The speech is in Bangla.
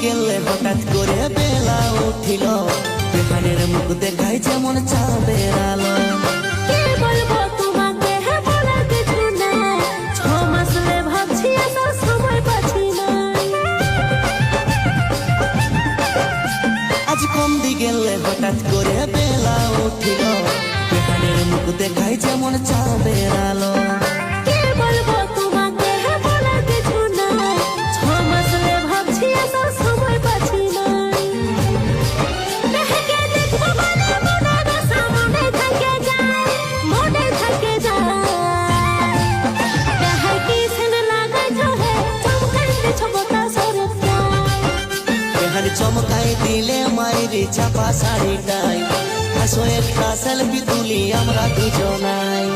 গেলে হঠাৎ করে বেলা উঠিল, বেহানের মুখ দেখাই যেমন চাঁদের আলো। কে বলবো তোমাকে বলার কিছু নাই, 6 মাস ধরে ভাবছি এত সময় পাচ্ছি না। আজ কন্দি গেলে হঠাৎ করে বেলা উঠিল, বেহানের মুখ দেখাই যেমন চাঁদের আলো। কে বলবো তোমাকে বলার কিছু নাই, 6 মাস ধরে ভাবছি এত সময় পাচ্ছি না। দেখে দেখবো বলে মনে বাসা মনে থাকে যায়, মনে থাকে যায়। দেখাই কি সেন লাগাই চহে, চমকাই ছবতা সরত যায়। বেহান চমকাই দিলে মাইরি চাপা শাড়িটাই, হাসো একটা সেলফি তুলি আমরা দুজনাই।